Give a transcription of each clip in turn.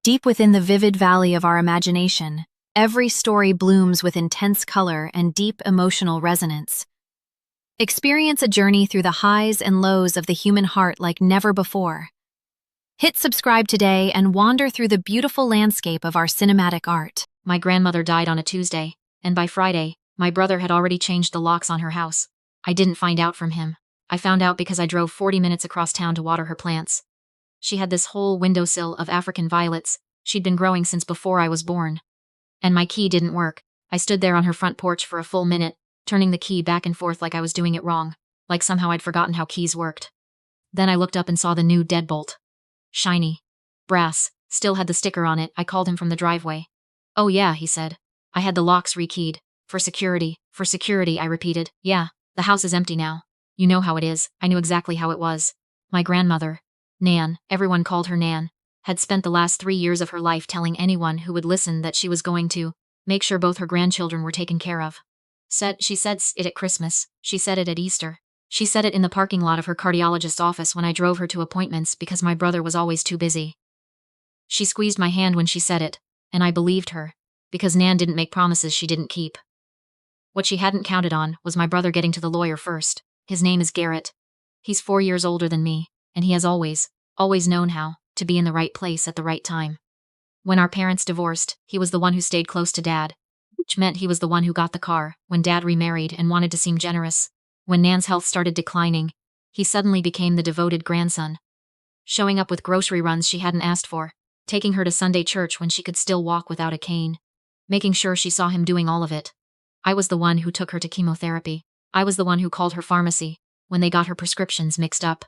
Deep within the vivid valley of our imagination, every story blooms with intense color and deep emotional resonance. Experience a journey through the highs and lows of the human heart like never before. Hit subscribe today and wander through the beautiful landscape of our cinematic art. My grandmother died on a Tuesday, and by Friday, my brother had already changed the locks on her house. I didn't find out from him. I found out because I drove 40 minutes across town to water her plants. She had this whole windowsill of African violets she'd been growing since before I was born. And my key didn't work. I stood there on her front porch for a full minute, turning the key back and forth like I was doing it wrong, like somehow I'd forgotten how keys worked. Then I looked up and saw the new deadbolt. Shiny. Brass. Still had the sticker on it. I called him from the driveway. "Oh yeah," he said. "I had the locks rekeyed. For security, I repeated. "Yeah, the house is empty now. You know how it is." I knew exactly how it was. My grandmother, Nan, everyone called her Nan, had spent the last 3 years of her life telling anyone who would listen that she was going to make sure both her grandchildren were taken care of. She said it at Christmas. She said it at Easter. She said it in the parking lot of her cardiologist's office when I drove her to appointments because my brother was always too busy. She squeezed my hand when she said it, and I believed her, because Nan didn't make promises she didn't keep. What she hadn't counted on was my brother getting to the lawyer first. His name is Garrett. He's 4 years older than me, and he has always known how to be in the right place at the right time. When our parents divorced, he was the one who stayed close to Dad, which meant he was the one who got the car when Dad remarried and wanted to seem generous. When Nan's health started declining, he suddenly became the devoted grandson, showing up with grocery runs she hadn't asked for, taking her to Sunday church when she could still walk without a cane, making sure she saw him doing all of it. I was the one who took her to chemotherapy. I was the one who called her pharmacy when they got her prescriptions mixed up.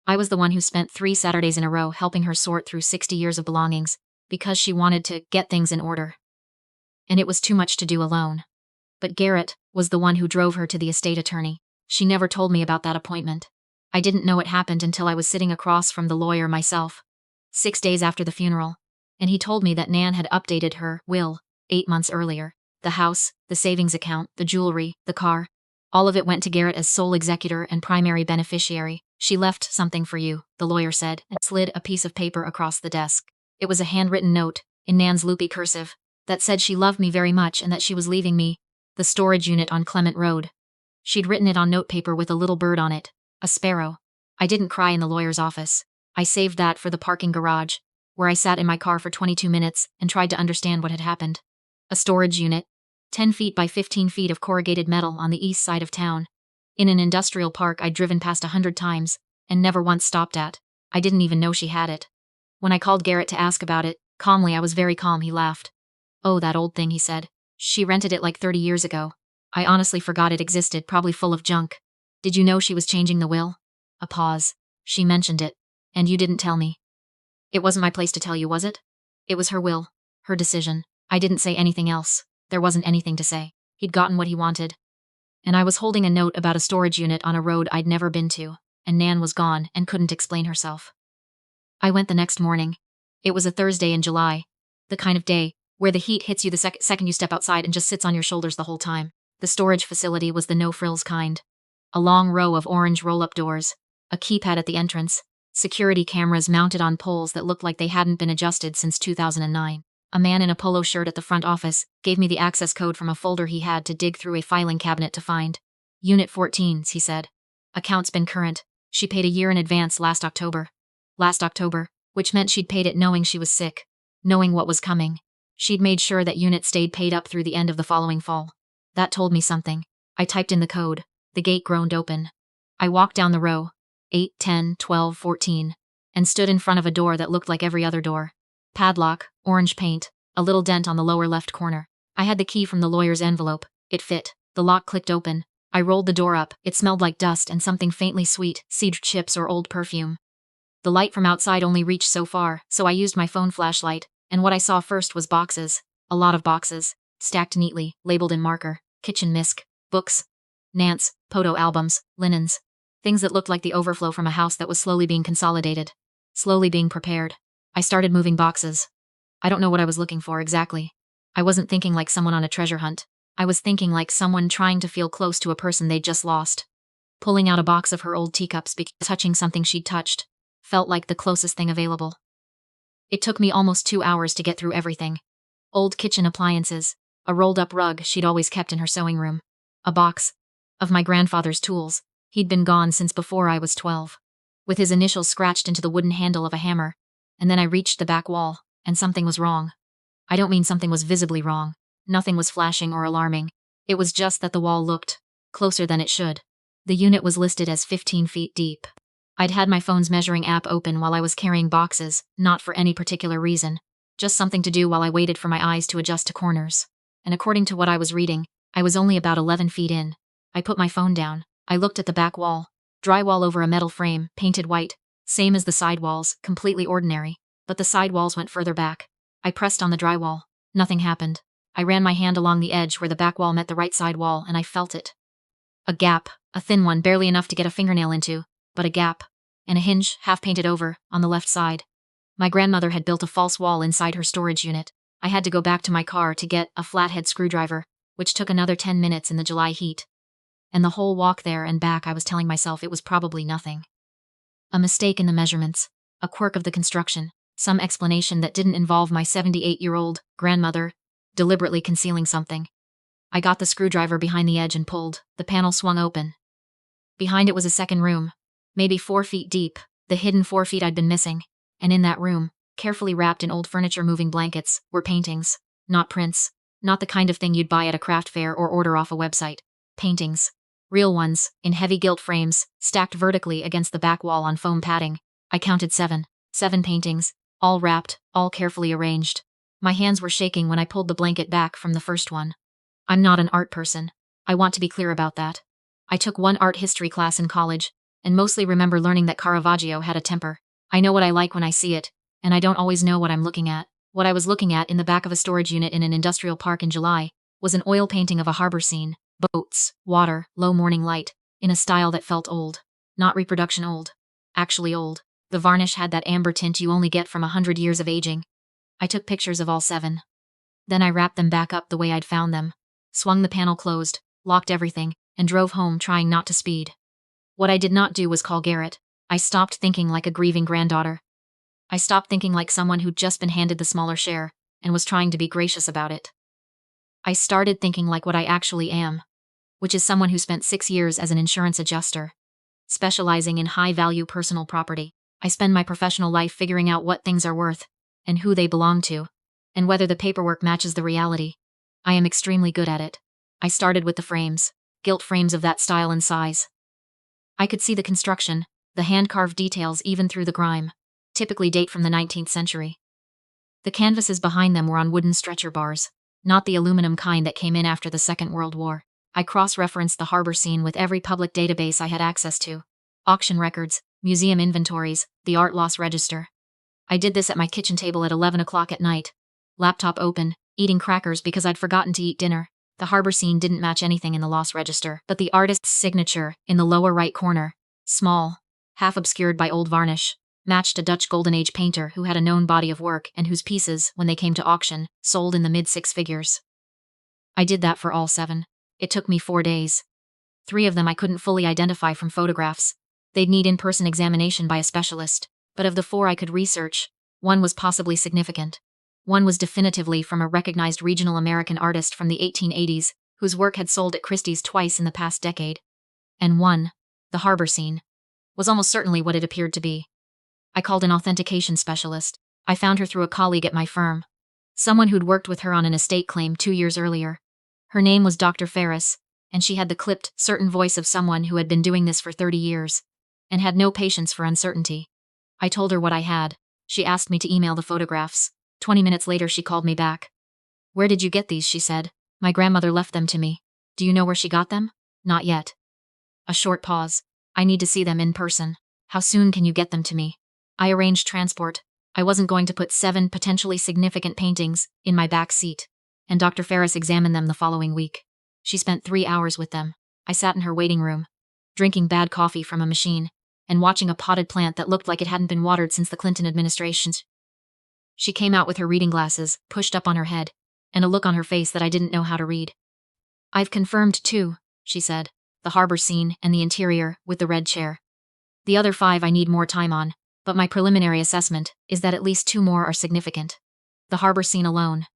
I was the one who spent 3 Saturdays in a row helping her sort through 60 years of belongings because she wanted to get things in order. And it was too much to do alone. But Garrett was the one who drove her to the estate attorney. She never told me about that appointment. I didn't know it happened until I was sitting across from the lawyer myself, 6 days after the funeral, and he told me that Nan had updated her will 8 months earlier. The house, the savings account, the jewelry, the car, all of it went to Garrett as sole executor and primary beneficiary. "She left something for you," the lawyer said, and slid a piece of paper across the desk. It was a handwritten note, in Nan's loopy cursive, that said she loved me very much and that she was leaving me the storage unit on Clement Road. She'd written it on notepaper with a little bird on it, a sparrow. I didn't cry in the lawyer's office. I saved that for the parking garage, where I sat in my car for 22 minutes and tried to understand what had happened. A storage unit, 10 feet by 15 feet of corrugated metal on the east side of town, in an industrial park I'd driven past 100 times and never once stopped at. I didn't even know she had it. When I called Garrett to ask about it, calmly, I was very calm, he laughed. "Oh, that old thing," he said. "She rented it like 30 years ago. I honestly forgot it existed, probably full of junk. Did you know she was changing the will?" A pause. "She mentioned it. And you didn't tell me." "It wasn't my place to tell you, was it?" "It was her will. Her decision. I didn't say anything else. There wasn't anything to say. He'd gotten what he wanted. And I was holding a note about a storage unit on a road I'd never been to, and Nan was gone and couldn't explain herself. I went the next morning. It was a Thursday in July. The kind of day where the heat hits you the second you step outside and just sits on your shoulders the whole time. The storage facility was the no-frills kind. A long row of orange roll-up doors, a keypad at the entrance, security cameras mounted on poles that looked like they hadn't been adjusted since 2009. A man in a polo shirt at the front office gave me the access code from a folder he had to dig through a filing cabinet to find. "Unit 14's," he said. "Account's been current. She paid a year in advance last October." Last October, which meant she'd paid it knowing she was sick, knowing what was coming. She'd made sure that unit stayed paid up through the end of the following fall. That told me something. I typed in the code. The gate groaned open. I walked down the row, 8, 10, 12, 14, and stood in front of a door that looked like every other door. Padlock, orange paint, a little dent on the lower left corner. I had the key from the lawyer's envelope. It fit. The lock clicked open. I rolled the door up. It smelled like dust and something faintly sweet, seed chips or old perfume. The light from outside only reached so far, so I used my phone flashlight, and what I saw first was boxes. A lot of boxes, stacked neatly, labeled in marker. Kitchen misc, books, Nance, photo albums, linens. Things that looked like the overflow from a house that was slowly being consolidated. Slowly being prepared. I started moving boxes. I don't know what I was looking for exactly. I wasn't thinking like someone on a treasure hunt. I was thinking like someone trying to feel close to a person they'd just lost. Pulling out a box of her old teacups because touching something she'd touched felt like the closest thing available. It took me almost 2 hours to get through everything. Old kitchen appliances, a rolled-up rug she'd always kept in her sewing room, a box of my grandfather's tools. He'd been gone since before I was 12. With his initials scratched into the wooden handle of a hammer, and then I reached the back wall, and something was wrong. I don't mean something was visibly wrong. Nothing was flashing or alarming. It was just that the wall looked closer than it should. The unit was listed as 15 feet deep. I'd had my phone's measuring app open while I was carrying boxes, not for any particular reason, just something to do while I waited for my eyes to adjust to corners. And according to what I was reading, I was only about 11 feet in. I put my phone down. I looked at the back wall. Drywall over a metal frame, painted white, same as the side walls, completely ordinary, but the side walls went further back. I pressed on the drywall. Nothing happened. I ran my hand along the edge where the back wall met the right side wall, and I felt it. A gap, a thin one, barely enough to get a fingernail into, but a gap, and a hinge, half painted over, on the left side. My grandmother had built a false wall inside her storage unit. I had to go back to my car to get a flathead screwdriver, which took another 10 minutes in the July heat. And the whole walk there and back I was telling myself it was probably nothing. A mistake in the measurements, a quirk of the construction, some explanation that didn't involve my 78-year-old grandmother deliberately concealing something. I got the screwdriver behind the edge and pulled. The panel swung open. Behind it was a second room, maybe 4 feet deep, the hidden 4 feet I'd been missing. And in that room, carefully wrapped in old furniture moving blankets, were paintings, not prints, not the kind of thing you'd buy at a craft fair or order off a website. Paintings. Real ones, in heavy gilt frames, stacked vertically against the back wall on foam padding. I counted 7. 7 paintings, all wrapped, all carefully arranged. My hands were shaking when I pulled the blanket back from the first one. I'm not an art person. I want to be clear about that. I took one art history class in college, and mostly remember learning that Caravaggio had a temper. I know what I like when I see it, and I don't always know what I'm looking at. What I was looking at in the back of a storage unit in an industrial park in July was an oil painting of a harbor scene, boats, water, low morning light, in a style that felt old. Not reproduction old. Actually old. The varnish had that amber tint you only get from 100 years of aging. I took pictures of all 7. Then I wrapped them back up the way I'd found them, swung the panel closed, locked everything, and drove home trying not to speed. What I did not do was call Garrett. I stopped thinking like a grieving granddaughter. I stopped thinking like someone who'd just been handed the smaller share and was trying to be gracious about it. I started thinking like what I actually am, which is someone who spent 6 years as an insurance adjuster, specializing in high-value personal property. I spend my professional life figuring out what things are worth, and who they belong to, and whether the paperwork matches the reality. I am extremely good at it. I started with the frames, gilt frames of that style and size. I could see the construction, the hand-carved details even through the grime, typically date from the 19th century. The canvases behind them were on wooden stretcher bars, not the aluminum kind that came in after the Second World War. I cross-referenced the harbor scene with every public database I had access to. Auction records, museum inventories, the art loss register. I did this at my kitchen table at 11 o'clock at night. Laptop open, eating crackers because I'd forgotten to eat dinner. The harbor scene didn't match anything in the loss register, but the artist's signature, in the lower right corner, small, half obscured by old varnish, matched a Dutch Golden Age painter who had a known body of work and whose pieces, when they came to auction, sold in the mid-6 figures. I did that for all 7. It took me 4 days. 3 of them I couldn't fully identify from photographs. They'd need in-person examination by a specialist, but of the 4 I could research, 1 was possibly significant. 1 was definitively from a recognized regional American artist from the 1880s, whose work had sold at Christie's twice in the past decade. And 1, the harbor scene, was almost certainly what it appeared to be. I called an authentication specialist. I found her through a colleague at my firm, someone who'd worked with her on an estate claim 2 years earlier. Her name was Dr. Ferris, and she had the clipped, certain voice of someone who had been doing this for 30 years, and had no patience for uncertainty. I told her what I had. She asked me to email the photographs. 20 minutes later she called me back. "Where did you get these?" she said. "My grandmother left them to me." "Do you know where she got them?" "Not yet." A short pause. "I need to see them in person. How soon can you get them to me?" I arranged transport. I wasn't going to put 7 potentially significant paintings in my back seat, and Dr. Ferris examined them the following week. She spent 3 hours with them. I sat in her waiting room, drinking bad coffee from a machine, and watching a potted plant that looked like it hadn't been watered since the Clinton administration. She came out with her reading glasses pushed up on her head, and a look on her face that I didn't know how to read. "I've confirmed 2, she said, "the harbor scene and the interior with the red chair. The other 5 I need more time on. but my preliminary assessment is that at least 2 more are significant. The harbor scene alone,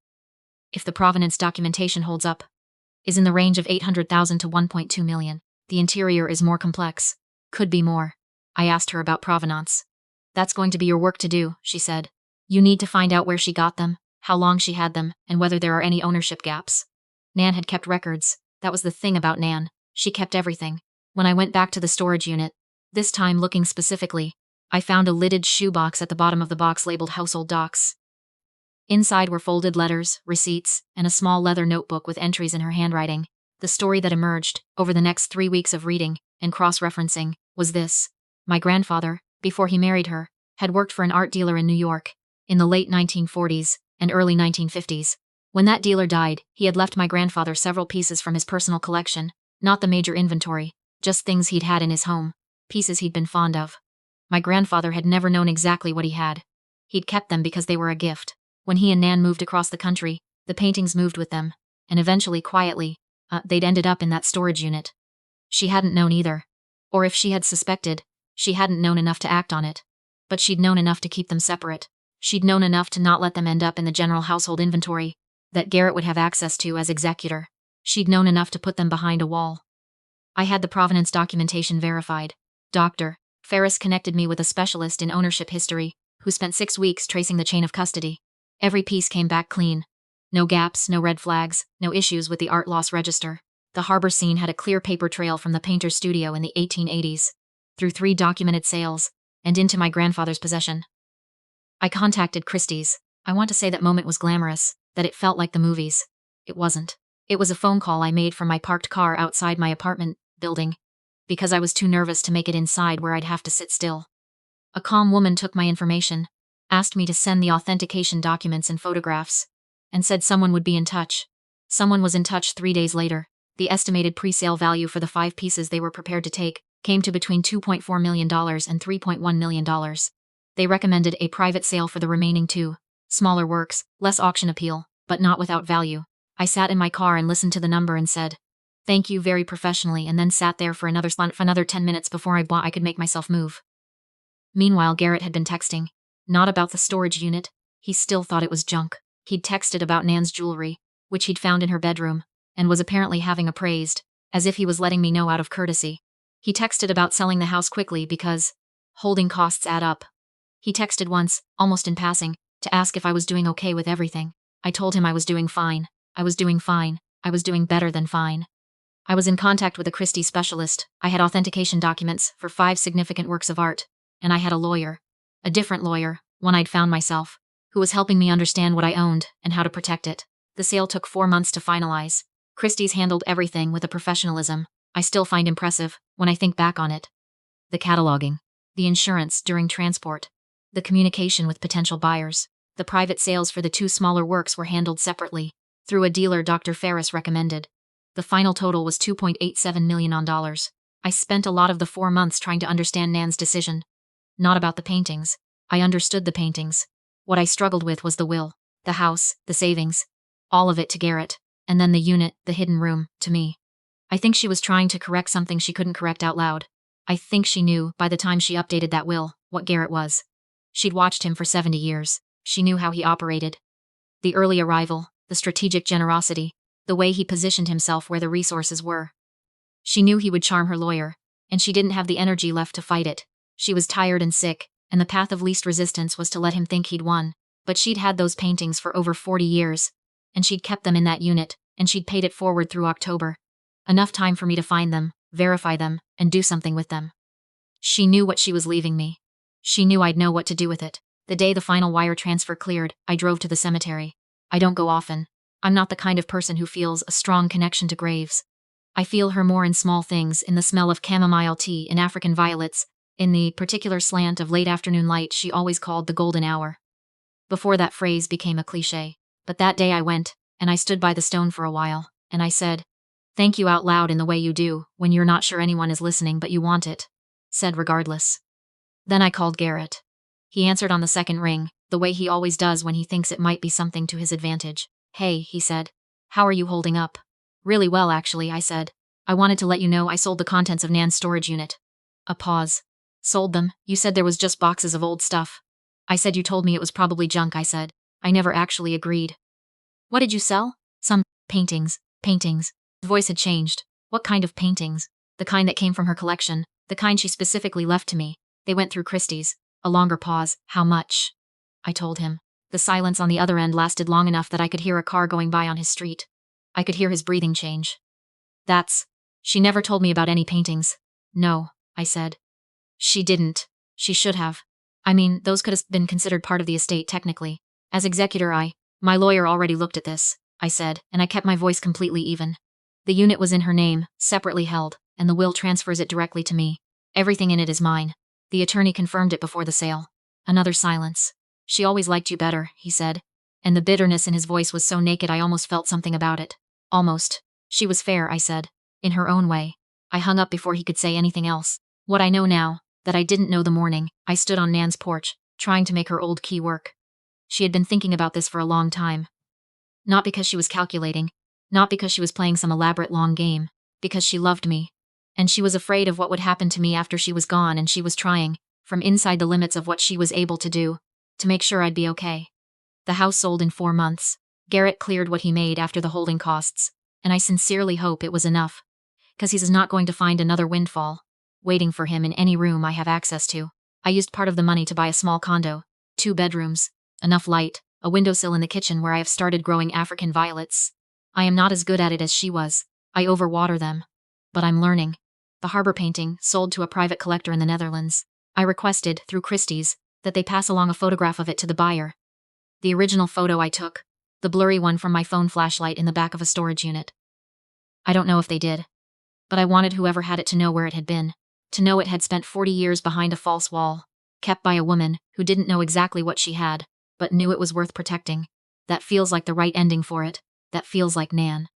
if the provenance documentation holds up, is in the range of 800,000 to 1.2 million. The interior is more complex. Could be more. I asked her about provenance. That's going to be your work to do, she said. You need to find out where she got them, how long she had them, and whether there are any ownership gaps. Nan had kept records. That was the thing about Nan. She kept everything. When I went back to the storage unit, this time looking specifically, I found a lidded shoebox at the bottom of the box labeled Household Docs. Inside were folded letters, receipts, and a small leather notebook with entries in her handwriting. The story that emerged, over the next 3 weeks of reading and cross-referencing, was this. My grandfather, before he married her, had worked for an art dealer in New York, in the late 1940s and early 1950s. When that dealer died, he had left my grandfather several pieces from his personal collection, not the major inventory, just things he'd had in his home, pieces he'd been fond of. My grandfather had never known exactly what he had. He'd kept them because they were a gift. When he and Nan moved across the country, the paintings moved with them, and eventually, quietly, they'd ended up in that storage unit. She hadn't known either. Or if she had suspected, she hadn't known enough to act on it. But she'd known enough to keep them separate. She'd known enough to not let them end up in the general household inventory that Garrett would have access to as executor. She'd known enough to put them behind a wall. I had the provenance documentation verified. Dr. Ferris connected me with a specialist in ownership history who spent 6 weeks tracing the chain of custody. Every piece came back clean. No gaps, no red flags, no issues with the art loss register. The harbor scene had a clear paper trail from the painter's studio in the 1880s, through 3 documented sales, and into my grandfather's possession. I contacted Christie's. I want to say that moment was glamorous, that it felt like the movies. It wasn't. It was a phone call I made from my parked car outside my apartment building, because I was too nervous to make it inside where I'd have to sit still. A calm woman took my information, asked me to send the authentication documents and photographs, and said someone would be in touch. Someone was in touch 3 days later. The estimated pre-sale value for the 5 pieces they were prepared to take came to between $2.4 million and $3.1 million. They recommended a private sale for the remaining 2, smaller works, less auction appeal, but not without value. I sat in my car and listened to the number and said, "Thank you," very professionally, and then sat there for another 10 minutes before I could make myself move. Meanwhile, Garrett had been texting. Not about the storage unit. He still thought it was junk. He'd texted about Nan's jewelry, which he'd found in her bedroom, and was apparently having appraised, as if he was letting me know out of courtesy. He texted about selling the house quickly because holding costs add up. He texted once, almost in passing, to ask if I was doing okay with everything. I told him I was doing fine. I was doing fine. I was doing better than fine. I was in contact with a Christie specialist. I had authentication documents for 5 significant works of art, and I had a lawyer. A different lawyer, one I'd found myself, who was helping me understand what I owned and how to protect it. The sale took 4 months to finalize. Christie's handled everything with a professionalism I still find impressive when I think back on it. The cataloging, the insurance during transport, the communication with potential buyers. The private sales for the 2 smaller works were handled separately, through a dealer Dr. Ferris recommended. The final total was $2.87 million on dollars. I spent a lot of the 4 months trying to understand Nan's decision. Not about the paintings. I understood the paintings. What I struggled with was the will, the house, the savings. All of it to Garrett, and then the unit, the hidden room, to me. I think she was trying to correct something she couldn't correct out loud. I think she knew, by the time she updated that will, what Garrett was. She'd watched him for 70 years. She knew how he operated. The early arrival, the strategic generosity, the way he positioned himself where the resources were. She knew he would charm her lawyer, and she didn't have the energy left to fight it. She was tired and sick, and the path of least resistance was to let him think he'd won. But she'd had those paintings for over 40 years, and she'd kept them in that unit, and she'd paid it forward through October. Enough time for me to find them, verify them, and do something with them. She knew what she was leaving me. She knew I'd know what to do with it. The day the final wire transfer cleared, I drove to the cemetery. I don't go often. I'm not the kind of person who feels a strong connection to graves. I feel her more in small things, in the smell of chamomile tea and African violets, in the particular slant of late afternoon light she always called the golden hour. Before that phrase became a cliché. But that day I went, and I stood by the stone for a while, and I said, "Thank you," out loud in the way you do when you're not sure anyone is listening but you want it. Said regardless. Then I called Garrett. He answered on the second ring, the way he always does when he thinks it might be something to his advantage. "Hey," he said. "How are you holding up?" "Really well, actually," I said. "I wanted to let you know I sold the contents of Nan's storage unit." A pause. Sold them. You said there was just boxes of old stuff. I said you told me it was probably junk, I said. I never actually agreed. What did you sell? Some paintings. Paintings. His voice had changed. What kind of paintings? The kind that came from her collection. The kind she specifically left to me. They went through Christie's. A longer pause. How much? I told him. The silence on the other end lasted long enough that I could hear a car going by on his street. I could hear his breathing change. She never told me about any paintings. No, I said. She didn't. She should have. I mean, those could have been considered part of the estate technically. As executor, my lawyer already looked at this, I said, and I kept my voice completely even. The unit was in her name, separately held, and the will transfers it directly to me. Everything in it is mine. The attorney confirmed it before the sale. Another silence. She always liked you better, he said. And the bitterness in his voice was so naked I almost felt something about it. Almost. She was fair, I said. In her own way. I hung up before he could say anything else. What I know now, that I didn't know the morning, I stood on Nan's porch, trying to make her old key work. She had been thinking about this for a long time. Not because she was calculating, not because she was playing some elaborate long game, because she loved me. And she was afraid of what would happen to me after she was gone, and she was trying, from inside the limits of what she was able to do, to make sure I'd be okay. The house sold in 4 months. Garrett cleared what he made after the holding costs, and I sincerely hope it was enough. 'Cause he's not going to find another windfall waiting for him in any room I have access to. I used part of the money to buy a small condo, 2 bedrooms, enough light, a windowsill in the kitchen where I have started growing African violets. I am not as good at it as she was. I overwater them. But I'm learning. The harbor painting sold to a private collector in the Netherlands. I requested, through Christie's, that they pass along a photograph of it to the buyer. The original photo I took, the blurry one from my phone flashlight in the back of a storage unit. I don't know if they did. But I wanted whoever had it to know where it had been. To know it had spent 40 years behind a false wall, kept by a woman who didn't know exactly what she had, but knew it was worth protecting. That feels like the right ending for it. That feels like Nan.